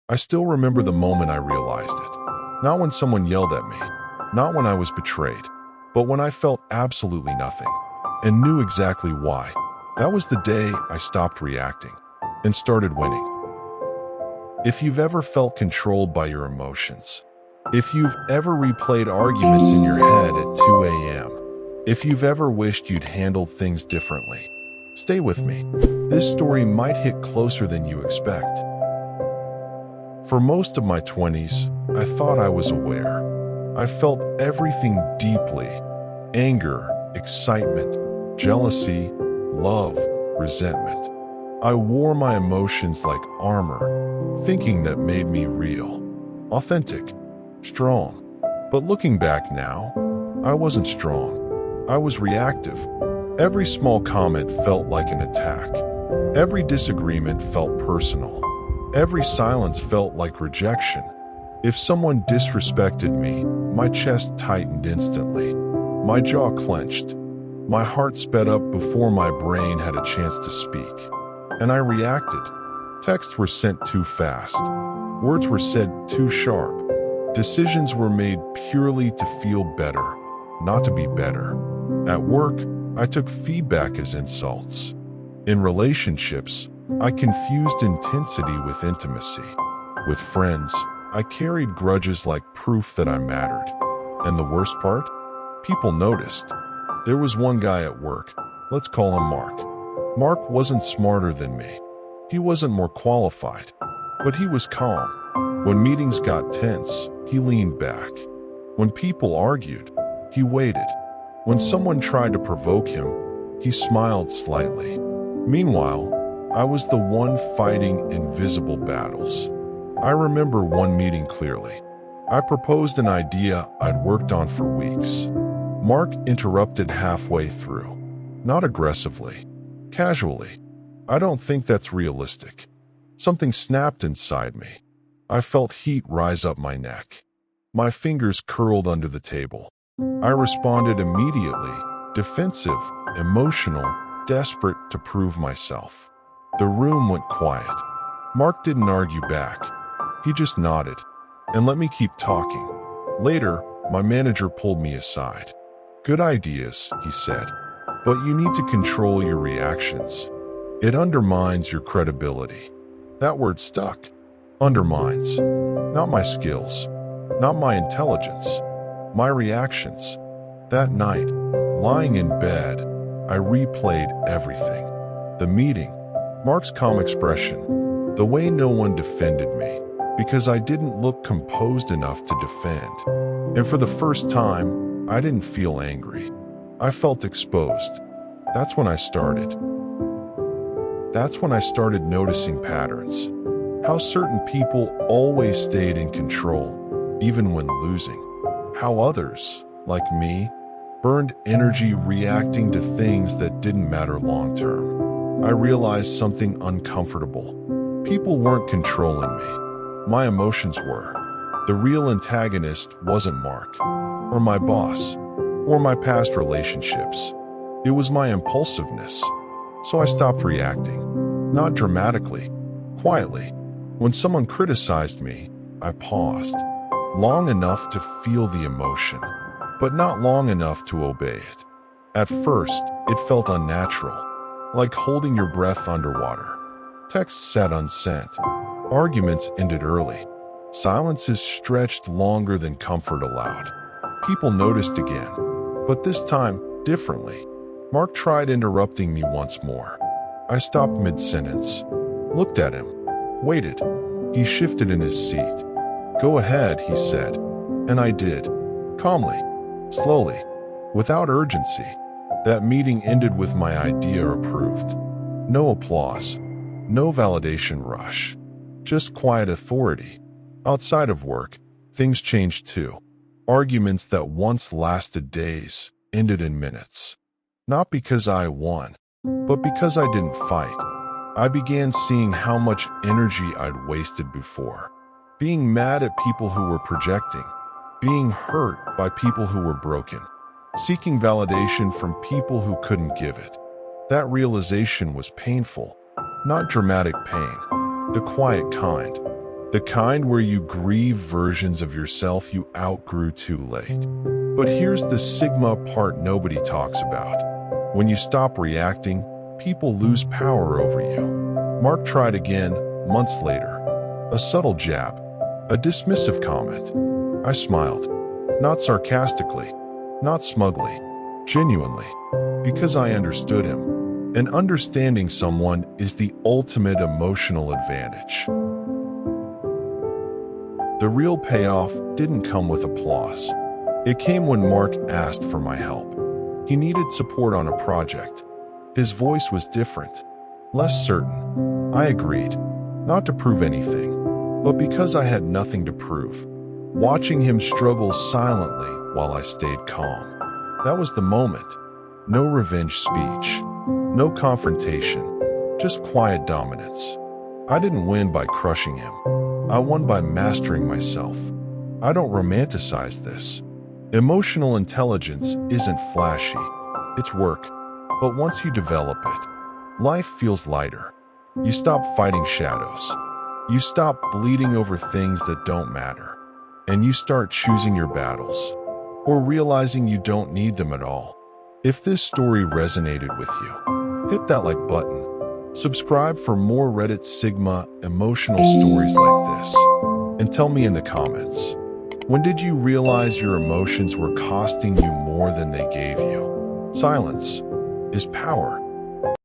I still remember the moment I realized it. Not when someone yelled at me, not when I was betrayed, but when I felt absolutely nothing and knew exactly why. That was the day I stopped reacting and started winning. If you've ever felt controlled by your emotions, if you've ever replayed arguments in your head at 2 a.m., if you've ever wished you'd handled things differently, stay with me. This story might hit closer than you expect. For most of my 20s, I thought I was aware. I felt everything deeply: anger, excitement, jealousy, love, resentment. I wore my emotions like armor, thinking that made me real, authentic, strong. But looking back now, I wasn't strong. I was reactive. Every small comment felt like an attack. Every disagreement felt personal. Every silence felt like rejection. If someone disrespected me, my chest tightened instantly. My jaw clenched. My heart sped up before my brain had a chance to speak. And I reacted. Texts were sent too fast. Words were said too sharp. Decisions were made purely to feel better, not to be better. At work, I took feedback as insults. In relationships, I confused intensity with intimacy. With friends, I carried grudges like proof that I mattered. And the worst part? People noticed. There was one guy at work, let's call him Mark. Mark wasn't smarter than me. He wasn't more qualified, but he was calm. When meetings got tense, he leaned back. When people argued, he waited. When someone tried to provoke him, he smiled slightly. Meanwhile, I was the one fighting invisible battles. I remember one meeting clearly. I proposed an idea I'd worked on for weeks. Mark interrupted halfway through. Not aggressively, casually. I don't think that's realistic. Something snapped inside me. I felt heat rise up my neck. My fingers curled under the table. I responded immediately, defensive, emotional, desperate to prove myself. The room went quiet. Mark didn't argue back. He just nodded and let me keep talking. Later, my manager pulled me aside. "Good ideas," he said, "but you need to control your reactions. It undermines your credibility." That word stuck. Undermines. Not my skills, not my intelligence, my reactions. That night, lying in bed, I replayed everything. The meeting, Mark's calm expression, the way no one defended me, because I didn't look composed enough to defend. And for the first time, I didn't feel angry. I felt exposed. That's when I started. That's when I started noticing patterns. How certain people always stayed in control, even when losing. How others, like me, burned energy reacting to things that didn't matter long term. I realized something uncomfortable. People weren't controlling me. My emotions were. The real antagonist wasn't Mark, or my boss, or my past relationships. It was my impulsiveness. So I stopped reacting. Not dramatically, quietly. When someone criticized me, I paused. Long enough to feel the emotion, but not long enough to obey it. At first, it felt unnatural, like holding your breath underwater. Texts sat unsent. Arguments ended early. Silences stretched longer than comfort allowed. People noticed again, but this time, differently. Mark tried interrupting me once more. I stopped mid-sentence, looked at him, waited. He shifted in his seat. "Go ahead," he said. And I did. Calmly, slowly, without urgency. That meeting ended with my idea approved. No applause, no validation rush. Just quiet authority. Outside of work, things changed too. Arguments that once lasted days ended in minutes. Not because I won, but because I didn't fight. I began seeing how much energy I'd wasted before. Being mad at people who were projecting. Being hurt by people who were broken. Seeking validation from people who couldn't give it. That realization was painful. Not dramatic pain. The quiet kind. The kind where you grieve versions of yourself you outgrew too late. But here's the Sigma part nobody talks about. When you stop reacting, people lose power over you. Mark tried again, months later. A subtle jab, a dismissive comment. I smiled, not sarcastically, not smugly, genuinely, because I understood him. And understanding someone is the ultimate emotional advantage. The real payoff didn't come with applause. It came when Mark asked for my help. He needed support on a project. His voice was different, less certain. I agreed, not to prove anything, but because I had nothing to prove. Watching him struggle silently while I stayed calm. That was the moment. No revenge speech, no confrontation, just quiet dominance. I didn't win by crushing him. I won by mastering myself. I don't romanticize this. Emotional intelligence isn't flashy. It's work. But once you develop it, life feels lighter. You stop fighting shadows. You stop bleeding over things that don't matter. And you start choosing your battles. Or realizing you don't need them at all. If this story resonated with you, hit that like button. Subscribe for more Reddit Sigma emotional stories like this. And tell me in the comments, when did you realize your emotions were costing you more than they gave you? Silence is power.